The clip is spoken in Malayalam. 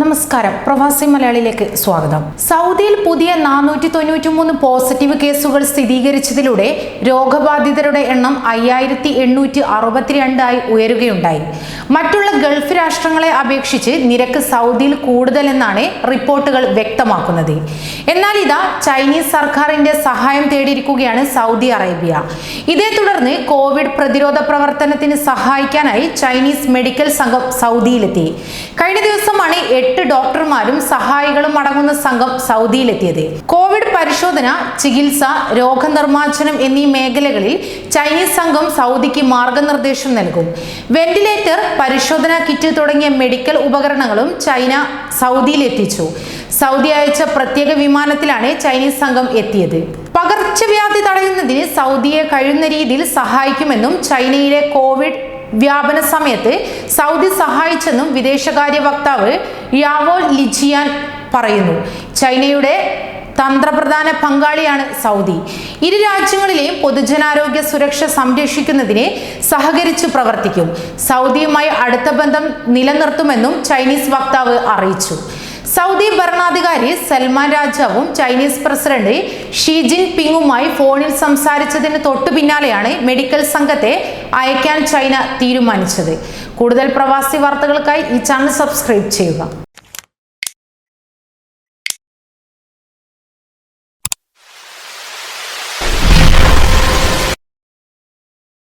നമസ്കാരം, പ്രവാസി മലയാളിയിലേക്ക് സ്വാഗതം. സൗദിയിൽ പുതിയ 493 പോസിറ്റീവ് കേസുകൾ സ്ഥിരീകരിച്ചതിലൂടെ രോഗബാധിതരുടെ എണ്ണം 5862 ആയി ഉയരുകയുണ്ടായി. മറ്റുള്ള ഗൾഫ് രാഷ്ട്രങ്ങളെ അപേക്ഷിച്ച് നിരക്ക് സൗദിയിൽ കൂടുതലെന്നാണ് റിപ്പോർട്ടുകൾ വ്യക്തമാക്കുന്നത്. എന്നാൽ ഇതാ ചൈനീസ് സർക്കാരിന്റെ സഹായം തേടിയിരിക്കുകയാണ് സൗദി അറേബ്യ. ഇതേ തുടർന്ന് കോവിഡ് പ്രതിരോധ പ്രവർത്തനത്തിന് സഹായിക്കാനായി ചൈനീസ് മെഡിക്കൽ സംഘം സൗദിയിലെത്തി. കഴിഞ്ഞ ദിവസമാണ് 8 ഡോക്ടർമാരും സഹായികളും അടങ്ങുന്ന സംഘം സൗദിയിലെത്തിയത്. കോവിഡ് പരിശോധന, ചികിത്സ, രോഗനിർമ്മാർജ്ജനം എന്നീ മേഖലകളിൽ ചൈനീസ് സംഘം സൗദിക്ക് മാർഗനിർദ്ദേശം നൽകും. വെന്റിലേറ്റർ, പരിശോധനാ കിറ്റ് തുടങ്ങിയ മെഡിക്കൽ ഉപകരണങ്ങളും ചൈന സൗദിയിൽ എത്തിച്ചു. സൗദി അയച്ച പ്രത്യേക വിമാനത്തിലാണ് ചൈനീസ് സംഘം എത്തിയത്. പകർച്ചവ്യാധി തടയുന്നതിന് സൗദിയെ കഴിയുന്ന രീതിയിൽ സഹായിക്കുമെന്നും ചൈനയിലെ കോവിഡ് വ്യാപന സമയത്ത് സൗദി സഹായിച്ചെന്നും വിദേശകാര്യ വക്താവ് യാവോ ലിജിയാൻ പറയുന്നു. ചൈനയുടെ തന്ത്രപ്രധാന പങ്കാളിയാണ് സൗദി. ഇരു രാജ്യങ്ങളിലെയും പൊതുജനാരോഗ്യ സുരക്ഷ സംരക്ഷിക്കുന്നതിന് സഹകരിച്ചു പ്രവർത്തിക്കും. സൗദിയുമായി അടുത്ത ബന്ധം നിലനിർത്തുമെന്നും ചൈനീസ് വക്താവ് അറിയിച്ചു. സൗദി ഭരണാധികാരി സൽമാൻ രാജാവും ചൈനീസ് പ്രസിഡന്റ് ഷീ ജിൻ പിങ്ങുമായി ഫോണിൽ സംസാരിച്ചതിന് തൊട്ടു പിന്നാലെയാണ് മെഡിക്കൽ സംഘത്തെ അയക്കാൻ ചൈന തീരുമാനിച്ചത്. കൂടുതൽ പ്രവാസി വാർത്തകൾക്കായി ഈ ചാനൽ സബ്സ്ക്രൈബ് ചെയ്യുക.